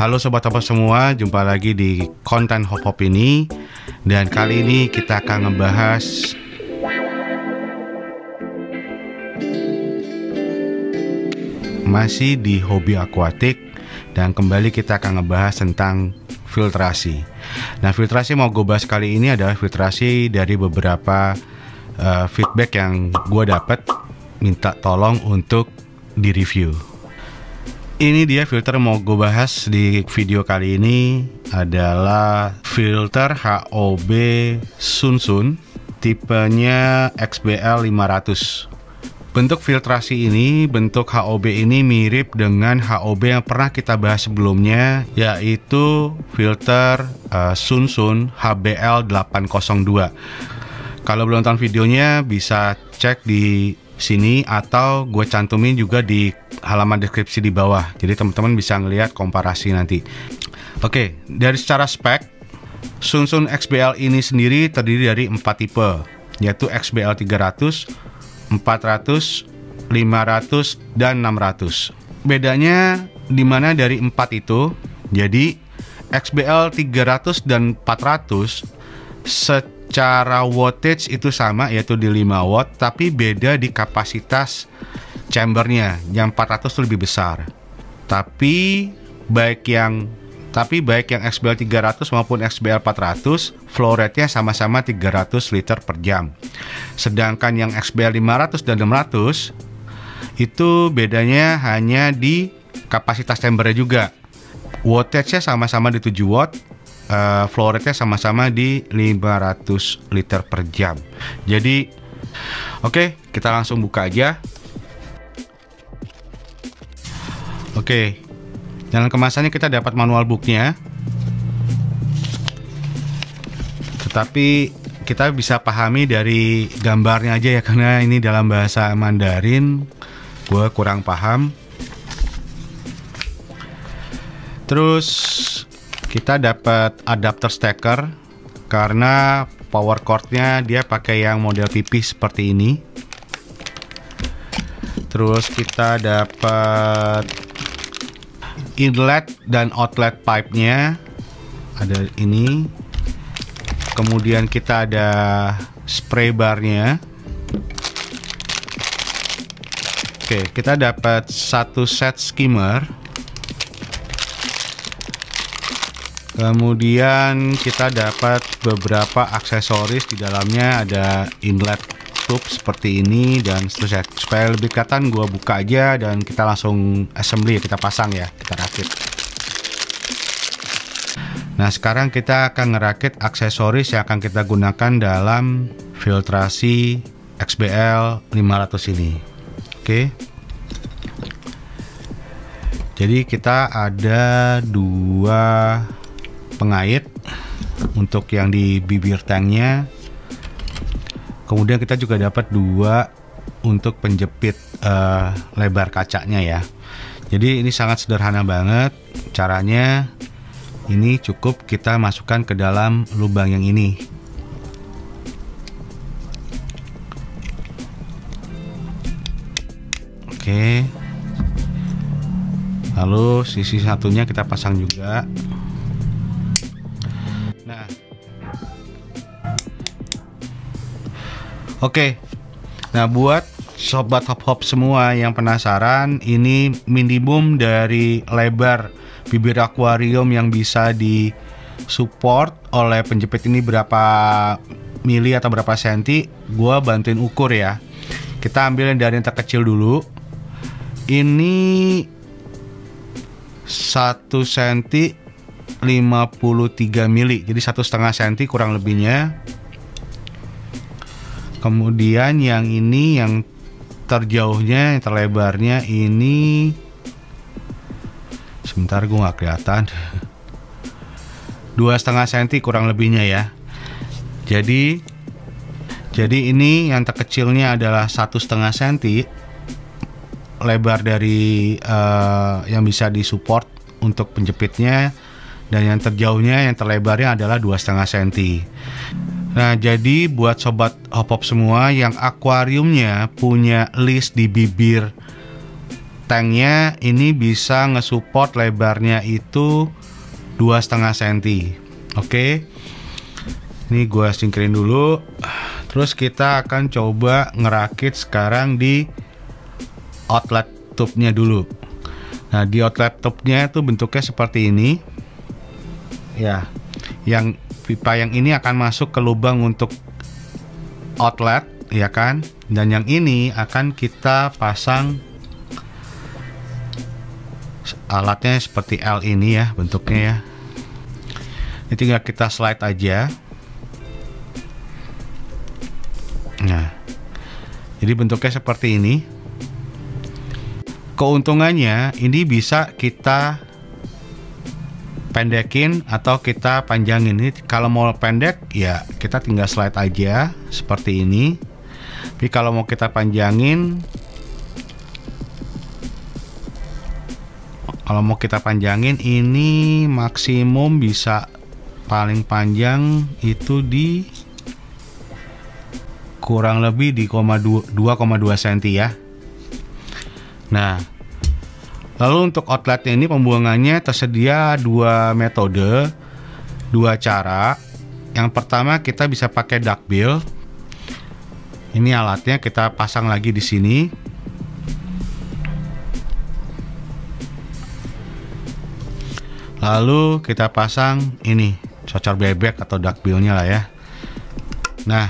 Halo sobat hop semua, jumpa lagi di konten hop ini. Dan kali ini kita akan ngebahas masih di hobi akuatik. Dan kembali kita akan ngebahas tentang filtrasi. Nah, filtrasi mau gue bahas kali ini adalah filtrasi dari beberapa feedback yang gue dapat, minta tolong untuk di-review. Ini dia filter mau gue bahas di video kali ini adalah filter HOB Sunsun tipenya XBL 500. Bentuk filtrasi ini, bentuk HOB ini mirip dengan HOB yang pernah kita bahas sebelumnya, yaitu filter Sunsun HBL 802. Kalau belum nonton videonya bisa cek di sini atau gue cantumin juga di halaman deskripsi di bawah, jadi teman-teman bisa ngelihat komparasi nanti. Oke, dari secara spek Sunsun XBL ini sendiri terdiri dari 4 tipe, yaitu XBL 300, 400, 500, dan 600. Bedanya dimana dari 4 itu? Jadi XBL 300 dan 400 secara wattage itu sama, yaitu di 5 watt, tapi beda di kapasitas chambernya. Yang 400 itu lebih besar. Tapi baik yang XBL 300 maupun XBL 400 flow rate-nya sama-sama 300 liter per jam. Sedangkan yang XBL 500 dan 600 itu bedanya hanya di kapasitas chambernya juga. Wattage-nya sama-sama di 7 watt, flow rate-nya sama-sama di 500 liter per jam. Jadi oke, kita langsung buka aja. Oke, dalam kemasannya kita dapat manual booknya, tetapi kita bisa pahami dari gambarnya aja ya, karena ini dalam bahasa Mandarin, gue kurang paham. Terus kita dapat adapter steker, karena power cord-nya dia pakai yang model pipih seperti ini. Terus kita dapat inlet dan outlet pipe-nya, ada ini. Kemudian kita ada spray bar-nya. Oke, kita dapat satu set skimmer. Kemudian kita dapat beberapa aksesoris, di dalamnya ada inlet tube seperti ini dan seterusnya. Supaya lebih kelihatan, gua buka aja dan kita langsung assembly, kita pasang ya, kita rakit. Nah, sekarang kita akan ngerakit aksesoris yang akan kita gunakan dalam filtrasi XBL 500 ini. Oke. Jadi kita ada 2 pengait untuk yang di bibir tanknya. Kemudian kita juga dapat 2 untuk penjepit lebar kacanya ya. Jadi ini sangat sederhana banget caranya. Ini cukup kita masukkan ke dalam lubang yang ini. Oke. Lalu sisi satunya kita pasang juga. Nah, oke. Nah, buat sobat hop semua yang penasaran, ini minimum dari lebar bibir akuarium yang bisa disupport oleh penjepit ini berapa mili atau berapa senti. Gua bantuin ukur ya. Kita ambil dari yang terkecil dulu. Ini 1 senti 53 mili, jadi 1,5 senti kurang lebihnya. Kemudian yang ini, yang terjauhnya, yang terlebarnya ini, sebentar gue nggak kelihatan, 2,5 senti kurang lebihnya ya. Jadi ini yang terkecilnya adalah 1,5 senti lebar dari yang bisa disupport untuk penjepitnya, dan yang terjauhnya, yang terlebarnya adalah 2,5 senti. Nah, jadi buat sobat hop semua yang akuariumnya punya list di bibir tanknya ini bisa nge-support lebarnya itu 2,5 cm. Oke, ini gua singkirin dulu. Terus kita akan coba ngerakit sekarang di outlet tube-nya dulu. Nah, di outlet tube-nya itu bentuknya seperti ini ya. Yang pipa yang ini akan masuk ke lubang untuk outlet, ya kan? Dan yang ini akan kita pasang alatnya seperti L ini ya bentuknya ya. Ini tinggal kita slide aja. Nah, jadi bentuknya seperti ini. Keuntungannya ini bisa kita pendekin atau kita panjangin. Ini kalau mau pendek ya kita tinggal slide aja seperti ini. Tapi kalau mau kita panjangin, ini maksimum bisa paling panjang itu di kurang lebih di 2,2 cm ya. Nah, lalu untuk outletnya ini pembuangannya tersedia dua metode, dua cara. Yang pertama kita bisa pakai duckbill. Ini alatnya kita pasang lagi di sini. Lalu kita pasang ini cocor bebek atau duckbillnya lah ya. Nah,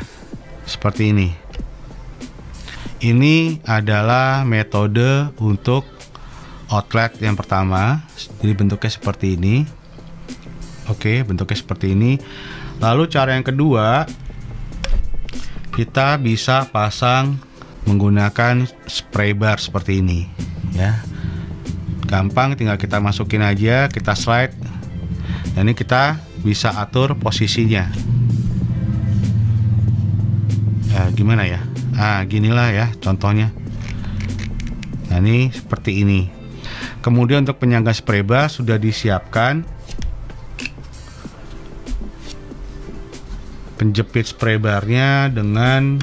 seperti ini. Ini adalah metode untuk outlet yang pertama. Jadi bentuknya seperti ini. Oke, bentuknya seperti ini. Lalu cara yang kedua, kita bisa pasang menggunakan spray bar seperti ini ya. Gampang, tinggal kita masukin aja, kita slide. Dan ini kita bisa atur posisinya. Ya, gimana ya? Nah, ginilah ya contohnya. Nah, ini seperti ini. Kemudian untuk penyangga spray bar sudah disiapkan. Penjepit spray barnya dengan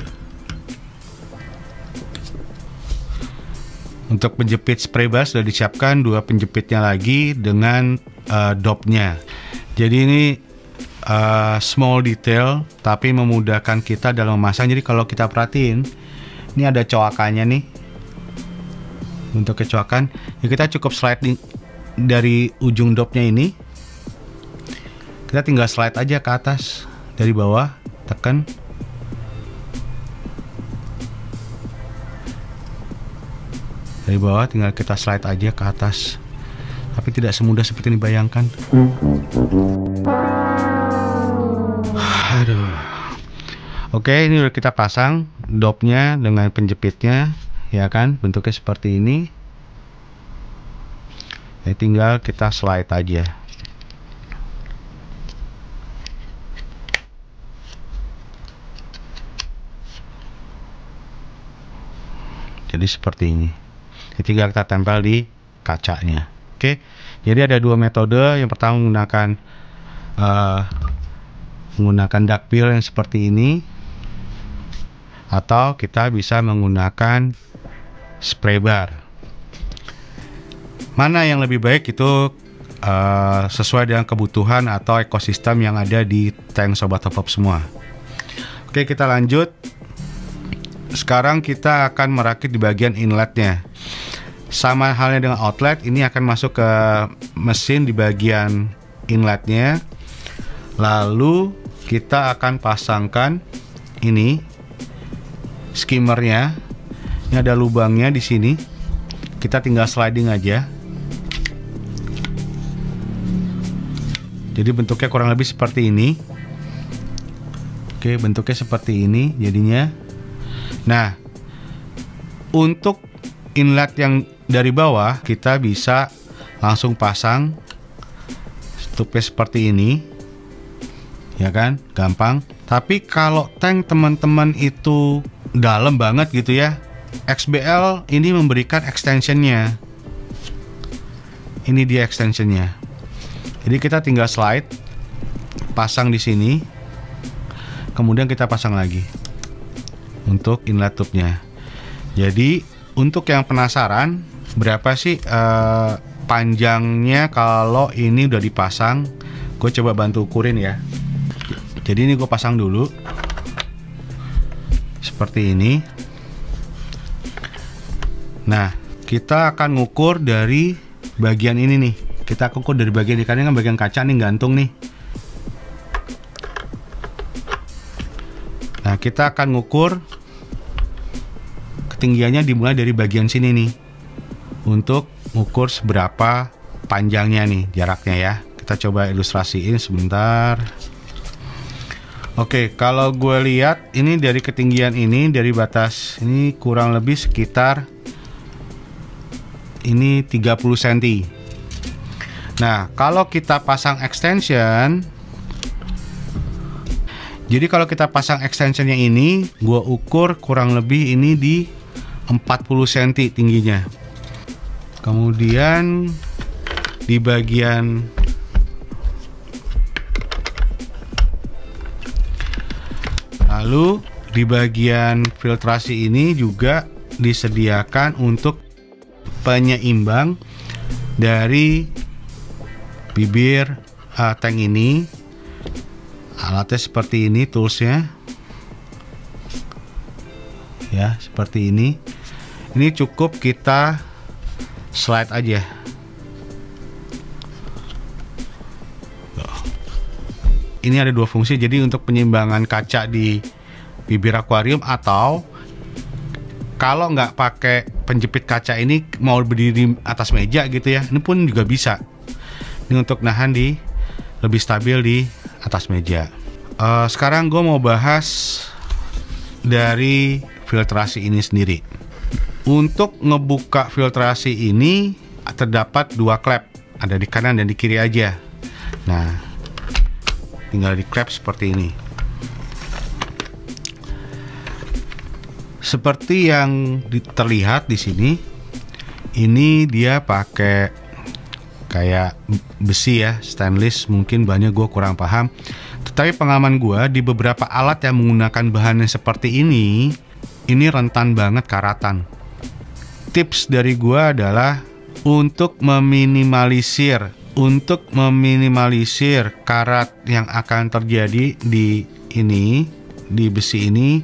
untuk penjepit spray bar sudah disiapkan dua penjepitnya lagi dengan dopnya. Jadi ini small detail tapi memudahkan kita dalam memasang. Jadi kalau kita perhatiin, ini ada coakannya nih. Untuk kecoakan, ya kita cukup sliding dari ujung dopnya ini. Kita tinggal slide aja ke atas dari bawah, tekan. Dari bawah tinggal kita slide aja ke atas. Tapi tidak semudah seperti yang dibayangkan. Aduh. Oke, ini udah kita pasang dopnya dengan penjepitnya, ya kan? Bentuknya seperti ini. Ya, tinggal kita slide aja. Jadi seperti ini. Jadi tinggal kita tempel di kacanya. Oke. Jadi ada dua metode. Yang pertama menggunakan duckbill yang seperti ini, atau kita bisa menggunakan spray bar. Mana yang lebih baik itu sesuai dengan kebutuhan atau ekosistem yang ada di tank Sobat Top Up semua. Oke, kita lanjut. Sekarang kita akan merakit di bagian inletnya. Sama halnya dengan outlet, ini akan masuk ke mesin di bagian inletnya. Lalu kita akan pasangkan ini skimmernya. Ini ada lubangnya di sini. Kita tinggal sliding aja. Jadi bentuknya kurang lebih seperti ini. Oke, bentuknya seperti ini jadinya. Nah, untuk inlet yang dari bawah kita bisa langsung pasang stupnya seperti ini, ya kan, gampang. Tapi kalau tank teman-teman itu dalam banget gitu ya, XBL ini memberikan extensionnya. Ini dia extensionnya. Jadi kita tinggal slide, pasang di sini, kemudian kita pasang lagi untuk inlet tube-nya. Jadi untuk yang penasaran berapa sih panjangnya kalau ini udah dipasang. Gue coba bantu ukurin ya. Jadi ini gue pasang dulu seperti ini. Nah, kita akan ngukur dari bagian ini nih. Kita ukur dari bagian ini, karena kan bagian kaca nih gantung nih. Nah, kita akan ngukur ketinggiannya dimulai dari bagian sini nih, untuk ngukur seberapa panjangnya nih, jaraknya ya. Kita coba ilustrasiin sebentar. Oke, kalau gue lihat ini dari ketinggian ini, dari batas ini kurang lebih sekitar ini 30 cm. Nah, kalau kita pasang extension, jadi kalau kita pasang extensionnya ini, gue ukur kurang lebih ini di 40 cm tingginya. Kemudian di bagian lalu di bagian filtrasi ini juga disediakan untuk penyeimbang dari bibir tank ini. Alatnya seperti ini, toolsnya ya, seperti ini. Ini cukup kita slide aja. Ini ada dua fungsi, jadi untuk penyeimbangan kaca di bibir akuarium, atau kalau nggak pakai penjepit kaca ini, mau berdiri atas meja gitu ya, ini pun juga bisa. Ini untuk nahan di lebih stabil di atas meja. Sekarang gue mau bahas dari filtrasi ini sendiri. Untuk ngebuka filtrasi ini terdapat dua klep, ada di kanan dan di kiri aja. Nah, tinggal di klep seperti ini. Seperti yang terlihat di sini, ini dia pakai kayak besi ya, stainless. Mungkin banyak gue kurang paham, tetapi pengalaman gue di beberapa alat yang menggunakan bahan yang seperti ini rentan banget karatan. Tips dari gue adalah untuk meminimalisir karat yang akan terjadi di ini, di besi ini.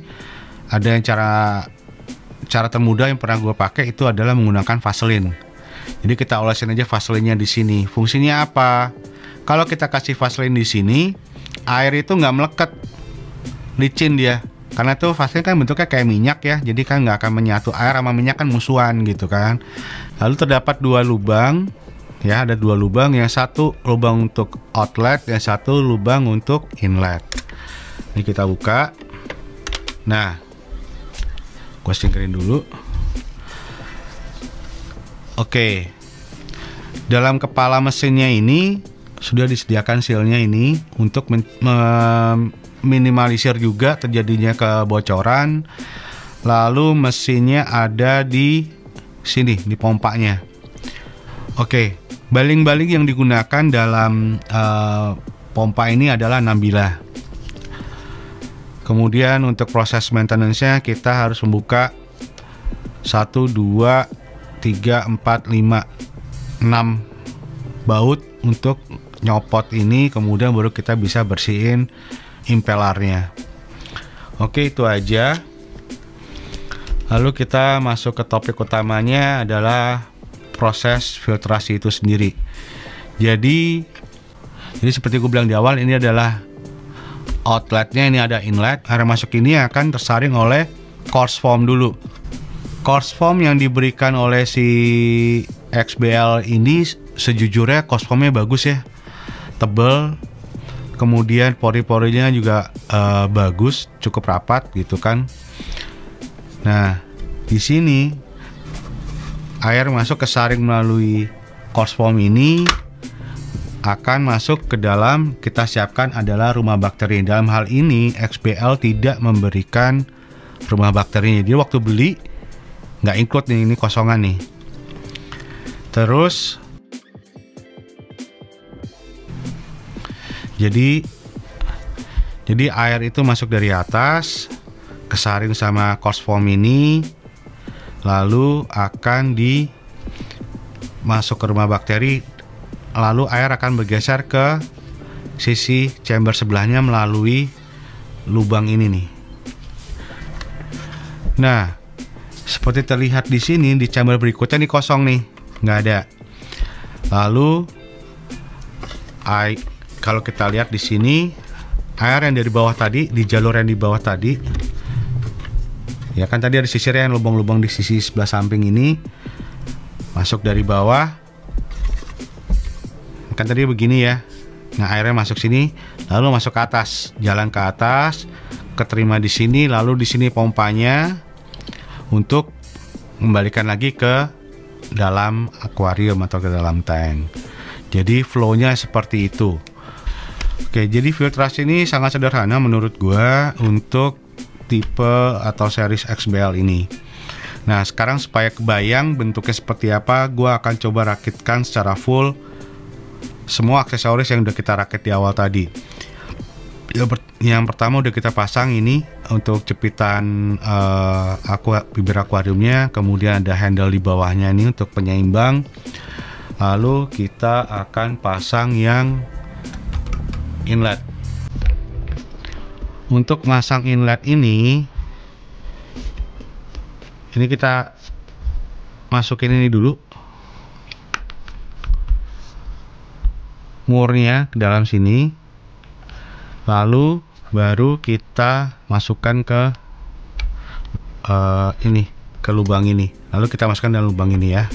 Ada yang cara termudah yang pernah gue pakai itu adalah menggunakan vaselin. Jadi kita olesin aja vaselinnya di sini. Fungsinya apa? Kalau kita kasih vaselin di sini, air itu nggak melekat, licin dia. Karena tuh vaselin kan bentuknya kayak minyak ya, jadi kan nggak akan menyatu. Air sama minyak kan musuhan gitu kan. Lalu terdapat dua lubang, ya, ada dua lubang. Yang satu lubang untuk outlet, yang satu lubang untuk inlet. Ini kita buka. Nah, gue singkirin dulu. Oke, dalam kepala mesinnya ini sudah disediakan sealnya ini untuk minimalisir juga terjadinya kebocoran. Lalu mesinnya ada di sini, di pompanya. Oke, baling-baling yang digunakan dalam pompa ini adalah 6 bilah. Kemudian untuk proses maintenance-nya kita harus membuka 1, 2, 3, 4, 5, 6 baut untuk nyopot ini. Kemudian baru kita bisa bersihin impellernya. Oke, itu aja. Lalu kita masuk ke topik utamanya, adalah proses filtrasi itu sendiri. Jadi seperti gue bilang di awal, ini adalah outletnya, ini ada inlet. Air masuk ini akan tersaring oleh coarse foam dulu. Coarse foam yang diberikan oleh si XBL ini sejujurnya coarse foamnya bagus ya, tebel. Kemudian pori-porinya juga bagus, cukup rapat gitu kan. Nah, di sini air masuk ke saring melalui coarse foam ini akan masuk ke dalam, kita siapkan adalah rumah bakteri. Dalam hal ini XBL tidak memberikan rumah bakterinya. Jadi waktu beli nggak include nih, ini kosongan nih. Terus jadi air itu masuk dari atas, kesaring sama coarse foam ini, lalu akan masuk ke rumah bakteri, lalu air akan bergeser ke sisi chamber sebelahnya melalui lubang ini nih. Nah, seperti terlihat di sini, di chamber berikutnya ini kosong nih, nggak ada. Lalu kalau kita lihat di sini, air yang dari bawah tadi, di jalur yang di bawah tadi, ya kan tadi ada sisirnya, yang lubang-lubang di sisi sebelah samping ini, masuk dari bawah, kan tadi begini ya. Nah, airnya masuk sini, lalu masuk ke atas, jalan ke atas, keterima di sini, lalu di sini pompanya untuk kembalikan lagi ke dalam akuarium atau ke dalam tank. Jadi flow-nya seperti itu. Oke, jadi filtrasi ini sangat sederhana menurut gua untuk tipe atau series XBL ini. Nah, sekarang supaya kebayang bentuknya seperti apa, gua akan coba rakitkan secara full semua aksesoris yang udah kita rakit di awal tadi. Yang pertama udah kita pasang ini untuk jepitan bibir akuariumnya, kemudian ada handle di bawahnya ini untuk penyeimbang. Lalu kita akan pasang yang inlet. Untuk masang inlet ini kita masukin ini dulu, murnya ke dalam sini, lalu baru kita masukkan ke ini, ke lubang ini, lalu kita masukkan dalam lubang ini ya.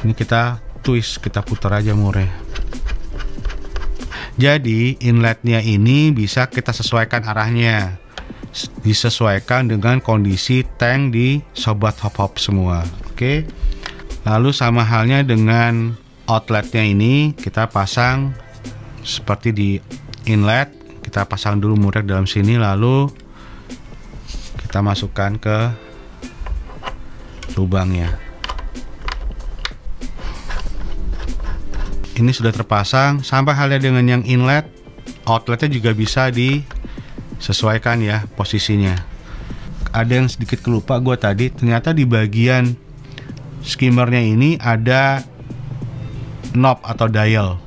Ini kita twist, kita putar aja murnya. Jadi inletnya ini bisa kita sesuaikan arahnya, disesuaikan dengan kondisi tank di sobat hop-hop semua. Oke. Lalu sama halnya dengan outletnya ini, kita pasang seperti di inlet, kita pasang dulu murek dalam sini, lalu kita masukkan ke lubangnya. Ini sudah terpasang. Sama halnya dengan yang inlet, outletnya juga bisa disesuaikan ya posisinya. Ada yang sedikit kelupa gue tadi, ternyata di bagian skimmernya ini ada knob atau dial.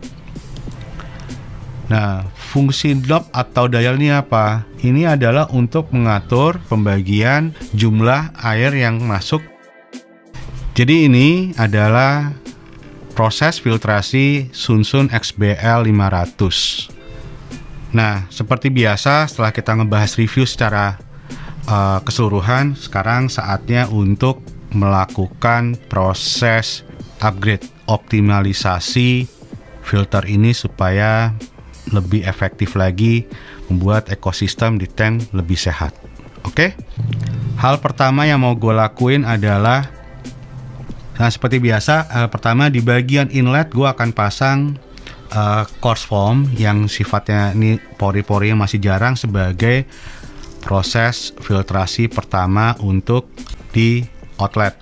Nah, fungsi knob atau dial ini apa? Ini adalah untuk mengatur pembagian jumlah air yang masuk. Jadi ini adalah proses filtrasi Sunsun XBL 500. Nah, seperti biasa setelah kita ngebahas review secara keseluruhan, sekarang saatnya untuk melakukan proses upgrade, optimalisasi filter ini supaya lebih efektif lagi, membuat ekosistem di tank lebih sehat. Oke? Hal pertama yang mau gue lakuin adalah, nah seperti biasa, pertama di bagian inlet gue akan pasang coarse foam yang sifatnya ini pori-porinya masih jarang, sebagai proses filtrasi pertama untuk di outlet.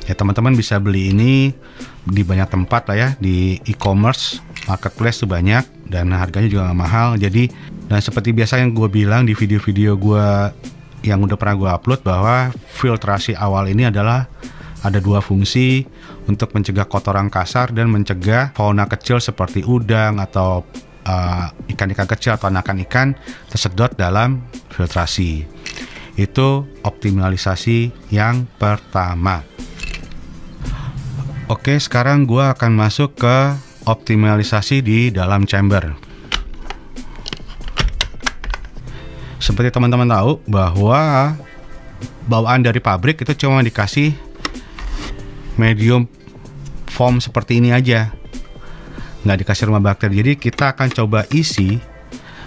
Ya, teman-teman bisa beli ini di banyak tempat lah ya, di e-commerce, marketplace tuh banyak, dan harganya juga gak mahal. Jadi, dan seperti biasa yang gue bilang di video-video gue yang udah pernah gue upload, bahwa filtrasi awal ini adalah ada dua fungsi, untuk mencegah kotoran kasar dan mencegah fauna kecil seperti udang atau ikan-ikan kecil atau anakan ikan tersedot dalam filtrasi. Itu optimalisasi yang pertama. Oke, sekarang gua akan masuk ke optimalisasi di dalam chamber. Seperti teman-teman tahu bahwa bawaan dari pabrik itu cuma dikasih medium foam seperti ini aja, nggak dikasih rumah bakteri. Jadi kita akan coba isi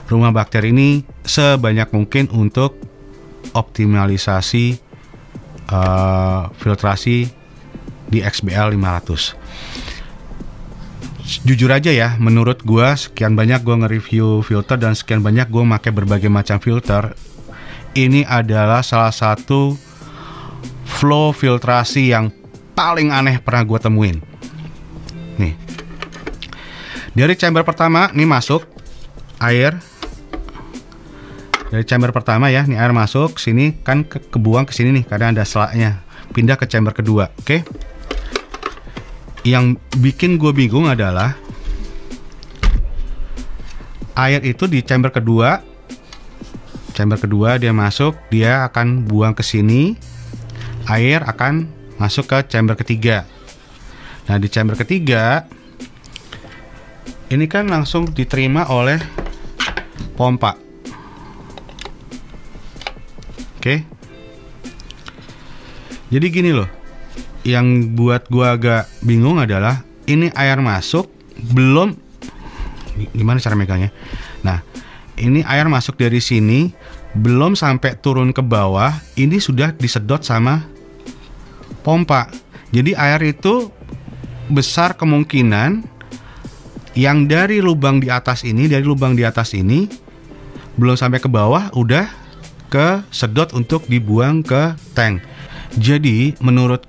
rumah bakteri ini sebanyak mungkin untuk optimalisasi filtrasi di XBL 500. Jujur aja ya, menurut gua sekian banyak gua nge-review filter dan sekian banyak gua pakai berbagai macam filter, ini adalah salah satu flow filtrasi yang paling aneh pernah gua temuin. Nih, dari chamber pertama nih masuk air. Dari chamber pertama ya, nih air masuk sini kan kebuang ke sini nih, karena ada selaknya. pindah ke chamber kedua. Oke. Yang bikin gue bingung adalah air itu di chamber kedua. Chamber kedua dia masuk, dia akan buang ke sini. Air akan masuk ke chamber ketiga. Nah, di chamber ketiga ini kan langsung diterima oleh pompa. Oke. Jadi gini loh. Yang buat gua agak bingung adalah ini air masuk belum, gimana cara megangnya? Nah, ini air masuk dari sini belum sampai turun ke bawah, ini sudah disedot sama pompa. Jadi air itu besar kemungkinan yang dari lubang di atas ini, belum sampai ke bawah udah ke sedot untuk dibuang ke tank. Jadi menurut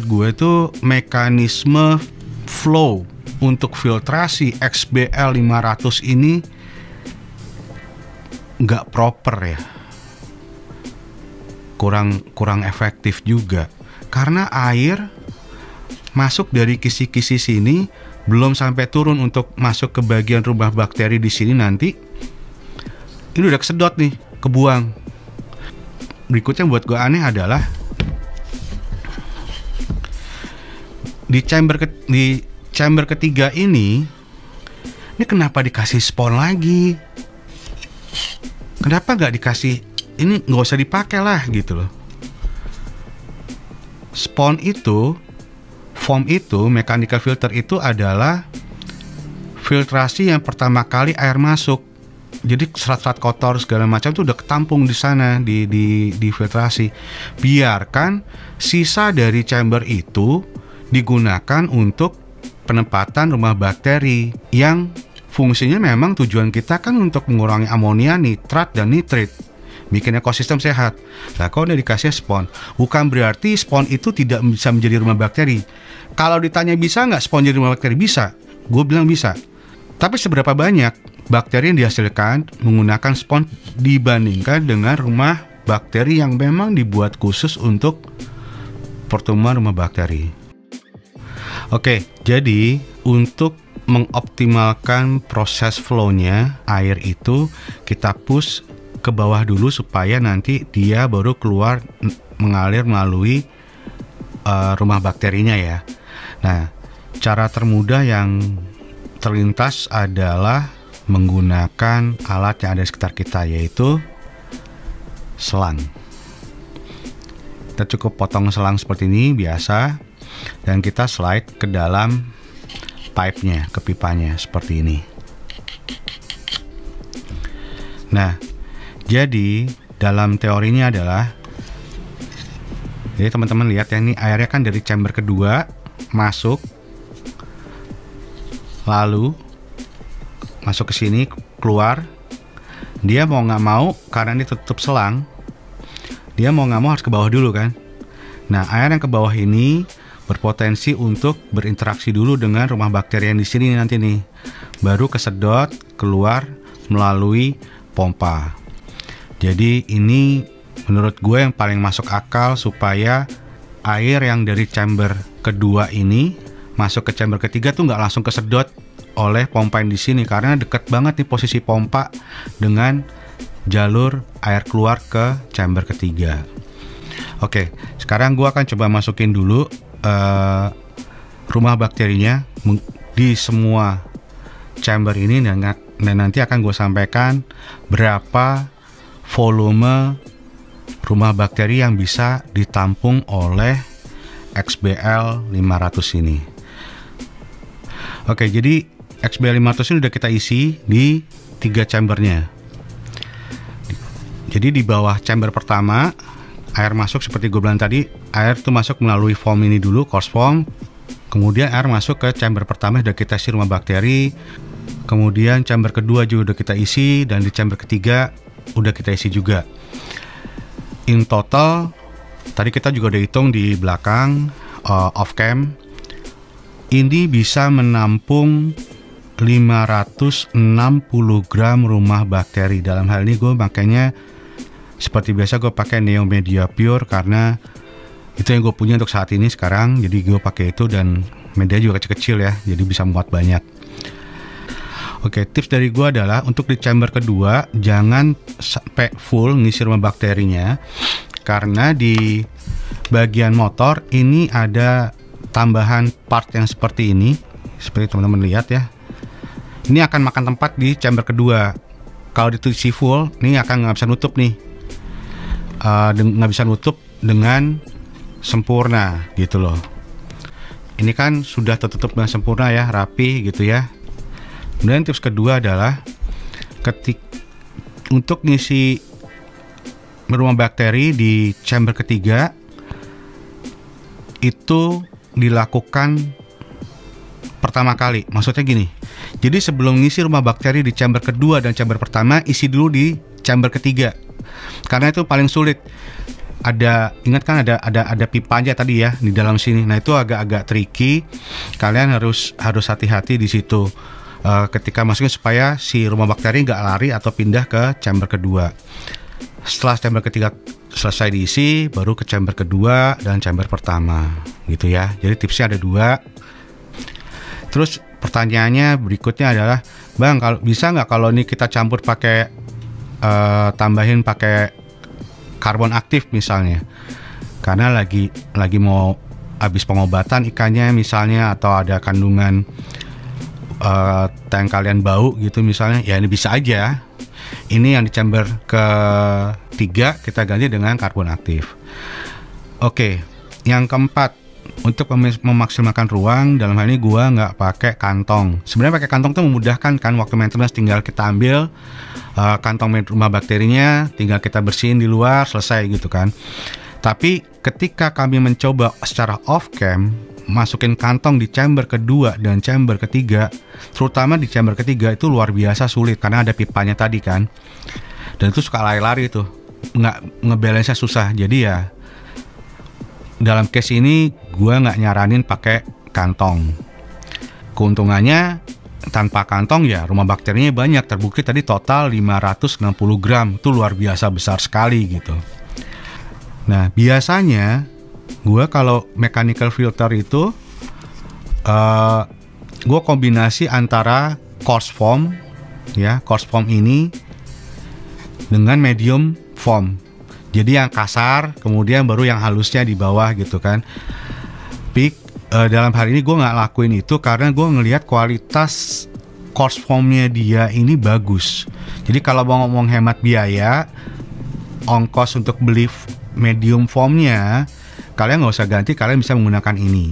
gue itu mekanisme flow untuk filtrasi XBL 500 ini nggak proper ya, kurang efektif juga, karena air masuk dari kisi-kisi sini belum sampai turun untuk masuk ke bagian rumah bakteri di sini, nanti ini udah kesedot nih, kebuang. Berikutnya buat gue aneh adalah di chamber ketiga ini kenapa dikasih spon lagi? Kenapa nggak dikasih, ini nggak usah dipakai lah gitu loh. Spon itu, foam itu, mechanical filter itu adalah filtrasi yang pertama kali air masuk. Jadi serat-serat kotor segala macam itu udah ketampung di sana, di filtrasi. Biarkan sisa dari chamber itu digunakan untuk penempatan rumah bakteri yang fungsinya memang tujuan kita kan untuk mengurangi amonia, nitrat, dan nitrit, bikin ekosistem sehat. Nah, kalau udah dikasih spon, bukan berarti spon itu tidak bisa menjadi rumah bakteri. Kalau ditanya bisa nggak spon jadi rumah bakteri? Bisa, gue bilang bisa. Tapi seberapa banyak bakteri yang dihasilkan menggunakan spon dibandingkan dengan rumah bakteri yang memang dibuat khusus untuk pertumbuhan rumah bakteri? Oke, jadi untuk mengoptimalkan proses flow-nya air itu, kita push ke bawah dulu supaya nanti dia baru keluar mengalir melalui rumah bakterinya ya. Nah, cara termudah yang terlintas adalah menggunakan alat yang ada di sekitar kita, yaitu selang. Kita cukup potong selang seperti ini biasa, dan kita slide ke dalam pipe-nya, ke pipanya seperti ini. Nah, jadi dalam teorinya adalah, jadi teman-teman lihat ya, ini airnya kan dari chamber kedua masuk, lalu masuk ke sini, keluar. Dia mau nggak mau, karena ini tutup selang, dia mau nggak mau harus ke bawah dulu kan. Nah, air yang ke bawah ini berpotensi untuk berinteraksi dulu dengan rumah bakteri yang di sini nanti nih, baru kesedot keluar melalui pompa. Jadi ini menurut gue yang paling masuk akal, supaya air yang dari chamber kedua ini masuk ke chamber ketiga tuh nggak langsung kesedot oleh pompa yang di sini, karena deket banget nih posisi pompa dengan jalur air keluar ke chamber ketiga. Oke, sekarang gue akan coba masukin dulu rumah bakterinya di semua chamber ini, dan nanti akan gue sampaikan berapa volume rumah bakteri yang bisa ditampung oleh XBL 500 ini. Oke, jadi XBL 500 ini udah kita isi di 3 chambernya. Jadi di bawah chamber pertama, air masuk seperti gue bilang tadi, air itu masuk melalui foam ini dulu, coarse foam. Kemudian air masuk ke chamber pertama, udah kita isi rumah bakteri. Kemudian chamber kedua juga udah kita isi, dan di chamber ketiga udah kita isi juga. In total, tadi kita juga udah hitung di belakang off cam, ini bisa menampung 560 gram rumah bakteri. Dalam hal ini gue makanya seperti biasa gue pakai Neo Media Pure, karena Itu yang gue punya untuk saat ini sekarang. Jadi gue pakai itu dan media juga kecil-kecil ya, jadi bisa muat banyak. Oke, tips dari gue adalah untuk di chamber kedua jangan sampai full ngisi rumah bakterinya, karena di bagian motor ini ada tambahan part yang seperti ini, seperti teman-teman lihat ya. Ini akan makan tempat di chamber kedua. Kalau diisi full, ini akan nggak bisa nutup nih, nggak bisa nutup dengan sempurna gitu loh. Ini kan sudah tertutup dengan sempurna ya, rapi gitu ya. Kemudian tips kedua adalah untuk ngisi rumah bakteri di chamber ketiga itu dilakukan pertama kali. Maksudnya gini, jadi sebelum ngisi rumah bakteri di chamber kedua dan chamber pertama, isi dulu di chamber ketiga, karena itu paling sulit. Ingat kan ada pipanya tadi ya di dalam sini. Nah, itu agak-agak tricky. Kalian harus hati-hati di situ ketika masukin, supaya si rumah bakteri nggak lari atau pindah ke chamber kedua. Setelah chamber ketiga selesai diisi, baru ke chamber kedua dan chamber pertama gitu ya. Jadi tipsnya ada 2. Terus pertanyaannya berikutnya adalah, Bang, kalau bisa nggak kalau ini kita campur pakai tambahin pakai karbon aktif misalnya, karena lagi mau habis pengobatan ikannya misalnya, atau ada kandungan tank kalian bau gitu misalnya, ya ini bisa aja. Ini yang di chamber ketiga kita ganti dengan karbon aktif. Oke, yang keempat, untuk memaksimalkan ruang, dalam hal ini gua nggak pakai kantong. Sebenarnya pakai kantong tuh memudahkan kan, waktu maintenance tinggal kita ambil kantong rumah bakterinya, tinggal kita bersihin di luar, selesai gitu kan. Tapi ketika kami mencoba secara off cam masukin kantong di chamber kedua dan chamber ketiga, terutama di chamber ketiga itu luar biasa sulit karena ada pipanya tadi kan, dan itu suka lari-lari tuh, ngebalance nya susah. Jadi ya dalam case ini gue nggak nyaranin pakai kantong. Keuntungannya tanpa kantong ya rumah bakterinya banyak, terbukti tadi total 560 gram, itu luar biasa besar sekali gitu. Nah, biasanya gue kalau mechanical filter itu gue kombinasi antara coarse foam ya, coarse foam ini dengan medium foam. Jadi yang kasar, kemudian baru yang halusnya di bawah gitu kan. Dalam hari ini gue nggak lakuin itu karena gue ngelihat kualitas coarse foamnya dia ini bagus. Jadi kalau mau ngomong hemat biaya, ongkos untuk beli medium foamnya, kalian nggak usah ganti, kalian bisa menggunakan ini.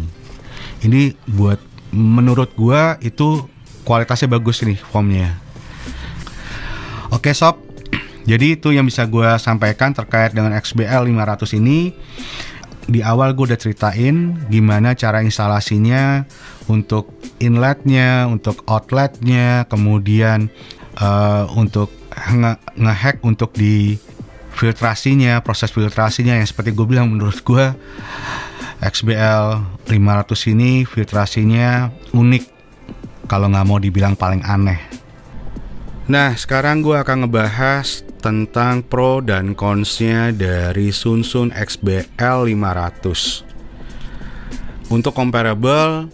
Ini buat, menurut gue itu kualitasnya bagus nih foamnya. Oke sob, jadi itu yang bisa gue sampaikan terkait dengan XBL 500 ini. Di awal gue udah ceritain gimana cara instalasinya, untuk inletnya, untuk outletnya, kemudian untuk ngehack untuk di filtrasinya, proses filtrasinya yang seperti gue bilang, menurut gue XBL 500 ini filtrasinya unik, kalau nggak mau dibilang paling aneh. Nah, sekarang gue akan ngebahas tentang pro dan cons-nya dari Sunsun XBL 500. Untuk comparable,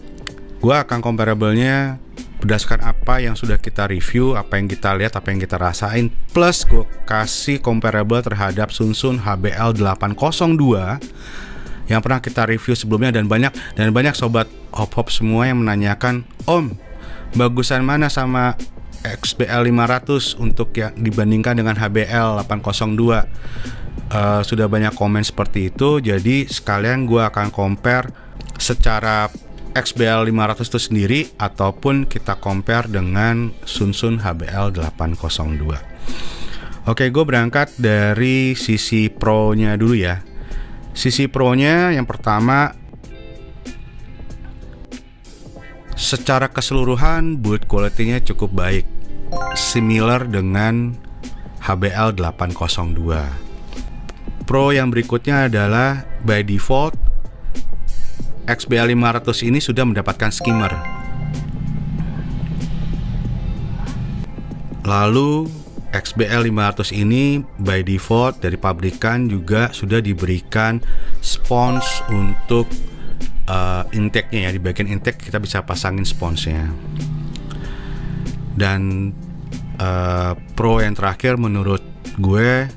gue akan comparable-nya berdasarkan apa yang sudah kita review, apa yang kita lihat, apa yang kita rasain, plus gue kasih comparable terhadap Sunsun HBL 802 yang pernah kita review sebelumnya, dan banyak sobat hop-hop semua yang menanyakan, Om, bagusan mana sama XBL 500 untuk yang dibandingkan dengan HBL 802. Sudah banyak komen seperti itu, jadi sekalian gue akan compare secara XBL 500 itu sendiri ataupun kita compare dengan Sunsun HBL 802. Oke, gue berangkat dari sisi pro-nya dulu ya. Sisi pro-nya yang pertama, secara keseluruhan build quality-nya cukup baik, similar dengan HBL 802. Pro yang berikutnya adalah by default XBL 500 ini sudah mendapatkan skimmer. Lalu XBL 500 ini by default dari pabrikan juga sudah diberikan spons untuk intake-nya ya. Di bagian intake kita bisa pasangin sponsnya. Dan pro yang terakhir menurut gue,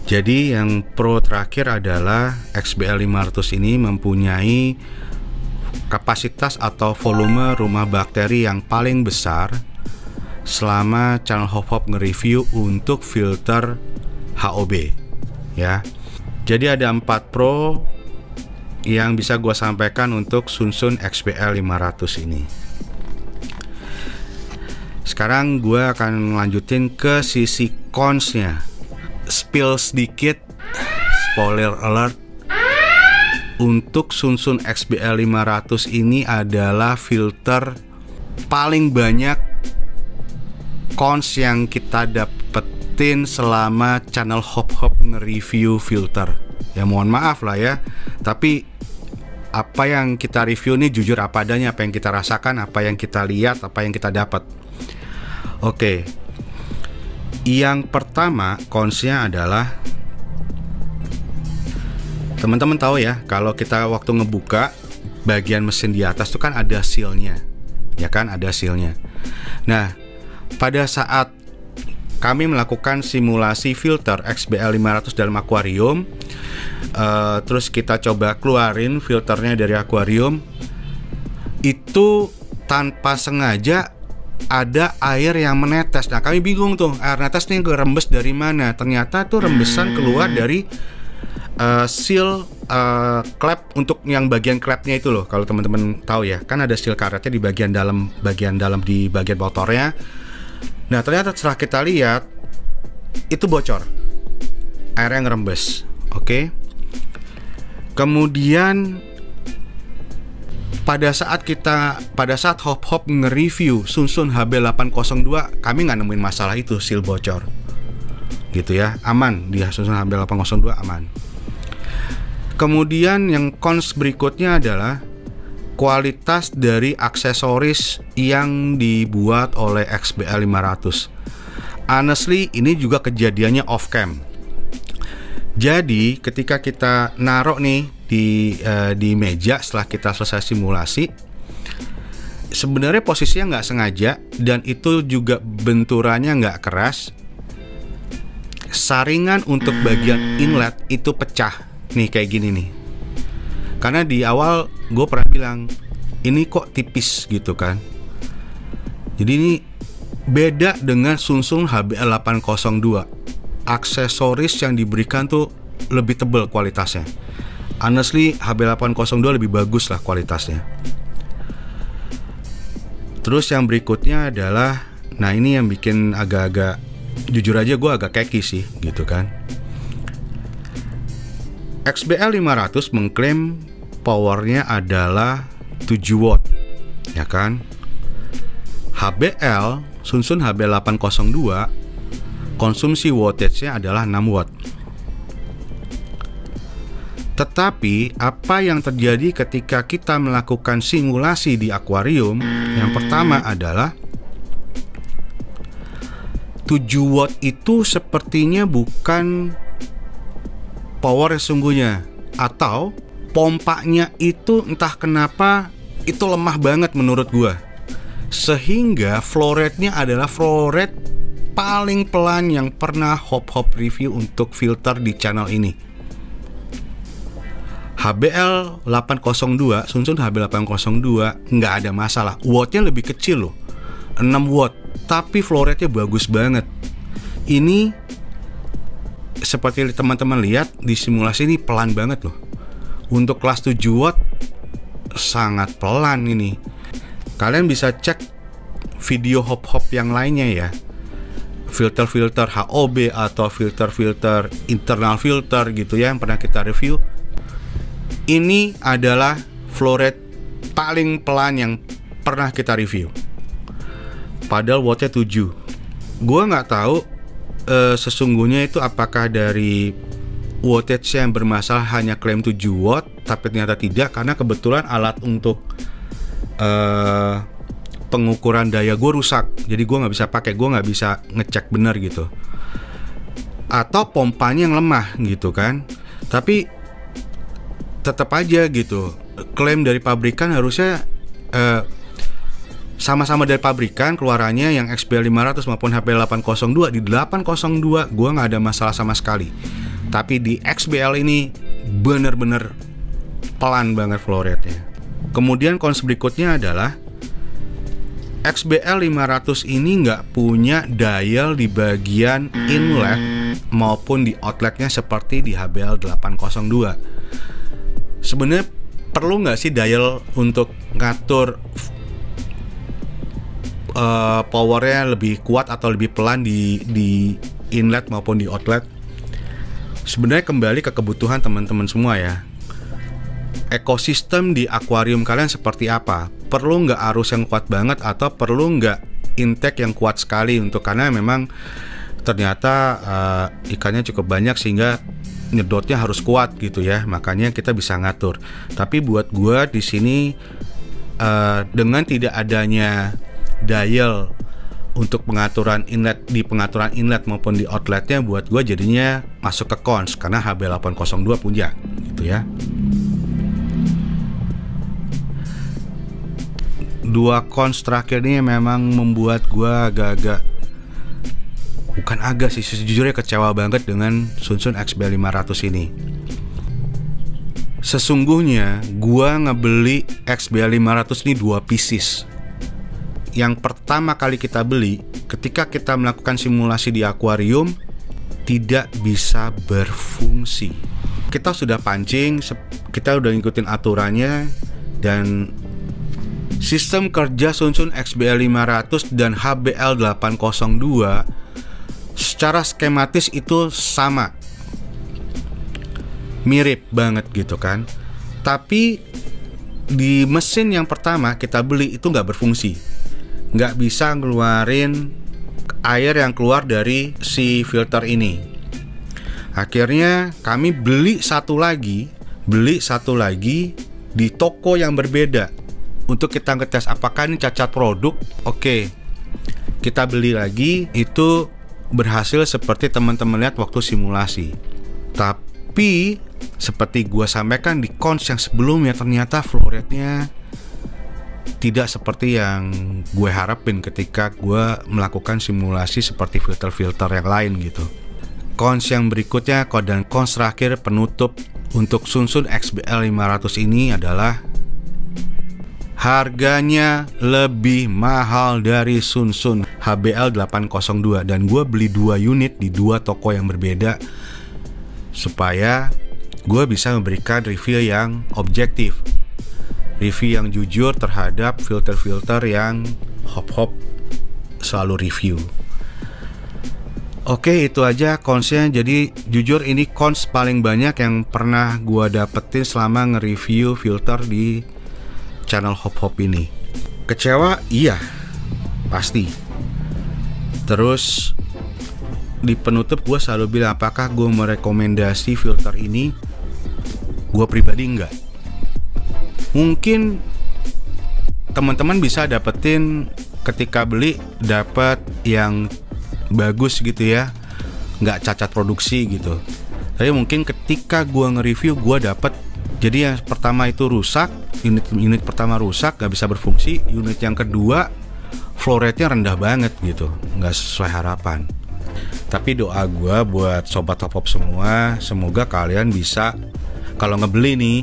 jadi yang pro terakhir adalah XBL 500 ini mempunyai kapasitas atau volume rumah bakteri yang paling besar selama channel Hop nge-review untuk filter HOB ya. Jadi ada 4 pro yang bisa gue sampaikan untuk Sunsun XBL 500 ini. Sekarang gue akan lanjutin ke sisi cons-nya. Spill sedikit, spoiler alert, untuk Sunsun XBL 500 ini adalah filter paling banyak cons yang kita dapetin selama channel Hop nge-review filter. Ya mohon maaf lah ya, tapi apa yang kita review ini jujur apa adanya, apa yang kita rasakan, apa yang kita lihat, apa yang kita dapat. Oke, yang pertama consnya adalah, teman-teman tahu ya, kalau kita waktu ngebuka bagian mesin di atas itu kan ada sealnya, ya kan, ada sealnya. Nah, pada saat kami melakukan simulasi filter XBL 500 dalam akuarium, terus kita coba keluarin filternya dari akuarium, itu tanpa sengaja ada air yang menetes. Nah kami bingung tuh, air netes nih rembes dari mana. Ternyata tuh rembesan keluar dari seal klep, untuk yang bagian klepnya itu loh. Kalau teman-teman tahu ya, kan ada seal karetnya di bagian dalam di bagian motornya. Nah ternyata setelah kita lihat itu bocor, airnya ngerembes. Oke. Kemudian pada saat Hop nge-review Sunsun HB802, kami nggak nemuin masalah itu, seal bocor gitu ya, aman. Di Sunsun HB802 aman. Kemudian yang cons berikutnya adalah kualitas dari aksesoris yang dibuat oleh XBL 500. Honestly, ini juga kejadiannya off cam. Jadi ketika kita naruh nih di meja setelah kita selesai simulasi, sebenarnya posisinya nggak sengaja, dan itu juga benturannya nggak keras. Saringan untuk bagian inlet itu pecah nih, kayak gini nih. Karena di awal gue pernah bilang, ini kok tipis gitu kan. Jadi ini beda dengan Sunsun HBL802. Aksesoris yang diberikan tuh lebih tebal kualitasnya. Honestly, HB802 lebih bagus lah kualitasnya. Terus yang berikutnya adalah, nah ini yang bikin agak-agak, jujur aja gue agak keki sih gitu kan. XBL 500 mengklaim powernya adalah 7 watt, ya kan. HBL, Sunsun HB802, konsumsi wattage-nya adalah 6 watt. Tetapi apa yang terjadi ketika kita melakukan simulasi di akuarium? Yang pertama adalah 7 watt itu sepertinya bukan power yang sesungguhnya, atau pompanya itu entah kenapa itu lemah banget menurut gua, sehingga flow rate-nya adalah flow rate paling pelan yang pernah Hop review untuk filter di channel ini. HBL 802, Sunsun HB802 nggak ada masalah, wattnya lebih kecil loh, 6 watt, tapi flow rate-nya bagus banget. Ini seperti teman-teman lihat di simulasi ini pelan banget loh. Untuk kelas 7 watt sangat pelan ini. Kalian bisa cek video Hop yang lainnya ya, filter-filter HOB atau filter-filter internal filter gitu ya, yang pernah kita review. Ini adalah flow rate paling pelan yang pernah kita review. Padahal wattnya 7. Gua nggak tahu sesungguhnya itu apakah dari wattage yang bermasalah hanya klaim 7 watt, tapi ternyata tidak, karena kebetulan alat untuk pengukuran daya gue rusak, jadi gue nggak bisa pakai, gue nggak bisa ngecek benar gitu, atau pompanya yang lemah gitu kan. Tapi tetap aja gitu, klaim dari pabrikan harusnya sama-sama dari pabrikan keluarannya, yang XBL 500 maupun HP 802. Di 802 gue nggak ada masalah sama sekali, tapi di XBL ini bener-bener pelan banget flow rate-nya. Kemudian cons berikutnya adalah XBL 500 ini nggak punya dial di bagian inlet maupun di outletnya seperti di HBL 802. Sebenarnya perlu nggak sih dial untuk ngatur powernya lebih kuat atau lebih pelan di inlet maupun di outlet? Sebenarnya kembali ke kebutuhan teman-teman semua ya. Ekosistem di akuarium kalian seperti apa? Perlu nggak arus yang kuat banget atau perlu nggak intake yang kuat sekali untuk, karena memang ternyata ikannya cukup banyak sehingga nyedotnya harus kuat gitu ya, makanya kita bisa ngatur. Tapi buat gua di sini dengan tidak adanya dial untuk pengaturan inlet, di pengaturan inlet maupun di outletnya, buat gua jadinya masuk ke cons karena HB802 punya gitu ya. Dua cons terakhir ini memang membuat gua agak-agak, bukan agak sih, sejujurnya kecewa banget dengan Sunsun XBL 500 ini. Sesungguhnya gua ngebeli XBL 500 ini 2 pieces. Yang pertama kali kita beli, ketika kita melakukan simulasi di akuarium, tidak bisa berfungsi. Kita sudah pancing, kita udah ngikutin aturannya, dan sistem kerja Sunsun XBL 500 dan HBL 802 secara skematis itu sama, mirip banget gitu kan. Tapi di mesin yang pertama kita beli itu nggak berfungsi, nggak bisa ngeluarin air yang keluar dari si filter ini. Akhirnya kami beli satu lagi di toko yang berbeda untuk kita ngetes apakah ini cacat produk. Oke, kita beli lagi, itu berhasil seperti teman-teman lihat waktu simulasi. Tapi seperti gua sampaikan di cons yang sebelumnya, ternyata flow rate-nya tidak seperti yang gue harapin ketika gue melakukan simulasi seperti filter-filter yang lain gitu. Cons yang berikutnya dan cons terakhir penutup untuk Sunsun XBL 500 ini adalah harganya lebih mahal dari Sunsun HBL 802, dan gue beli 2 unit di 2 toko yang berbeda supaya gue bisa memberikan review yang objektif, review yang jujur terhadap filter-filter yang hop-hop selalu review. Oke, itu aja consnya. Jadi jujur ini cons paling banyak yang pernah gue dapetin selama nge-review filter di channel hop-hop ini. Kecewa? Iya, pasti. Terus di penutup gue selalu bilang, apakah gue merekomendasi filter ini? Gue pribadi enggak. Mungkin teman-teman bisa dapetin ketika beli, dapat yang bagus gitu ya, nggak cacat produksi gitu. Tapi mungkin ketika gue nge-review, gue dapet, jadi yang pertama itu rusak, unit pertama rusak, nggak bisa berfungsi. Unit yang kedua flow rate-nya rendah banget gitu, nggak sesuai harapan. Tapi doa gue buat sobat hop-hop semua, semoga kalian bisa, kalau ngebeli nih,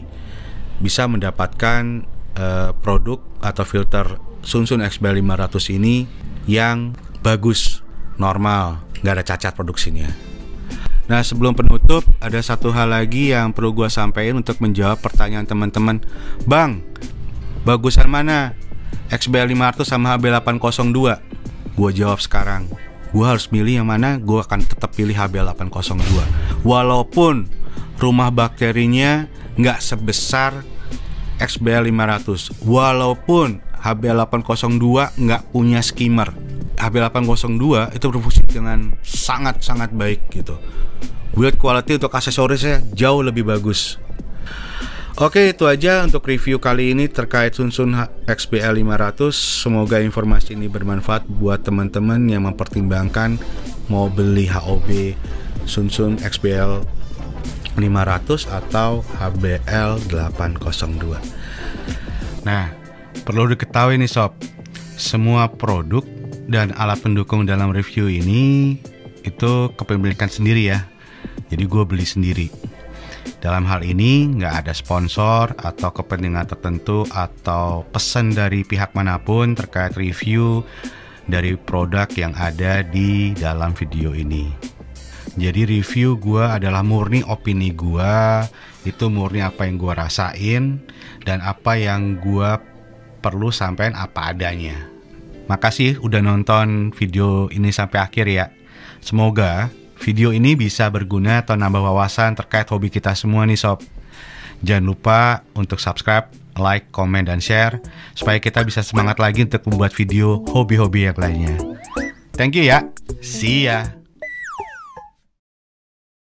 bisa mendapatkan produk atau filter Sunsun XBL 500 ini yang bagus, normal, nggak ada cacat produksinya. Nah, sebelum penutup, ada satu hal lagi yang perlu gue sampaikan untuk menjawab pertanyaan teman-teman. Bang, bagusan mana? XBL 500 sama HB802? Gue jawab sekarang, gue harus milih yang mana, gue akan tetap pilih HB802. Walaupun rumah bakterinya nggak sebesar XBL 500, walaupun HB802 nggak punya skimmer, HB802 itu berfungsi dengan sangat-sangat baik gitu. Build quality untuk aksesorisnya jauh lebih bagus. Oke, itu aja untuk review kali ini terkait Sunsun XBL 500. Semoga informasi ini bermanfaat buat teman-teman yang mempertimbangkan mau beli HOB Sunsun XBL 500 atau HBL 802. Nah, perlu diketahui nih sob, semua produk dan alat pendukung dalam review ini itu kepemilikan sendiri ya. Jadi gue beli sendiri. Dalam hal ini nggak ada sponsor atau kepentingan tertentu atau pesan dari pihak manapun terkait review dari produk yang ada di dalam video ini. Jadi review gue adalah murni opini gue, itu murni apa yang gue rasain dan apa yang gue perlu sampaikan apa adanya. Makasih udah nonton video ini sampai akhir ya. Semoga video ini bisa berguna atau nambah wawasan terkait hobi kita semua nih sob. Jangan lupa untuk subscribe, like, komen, dan share supaya kita bisa semangat lagi untuk membuat video hobi-hobi yang lainnya. Thank you ya. See ya.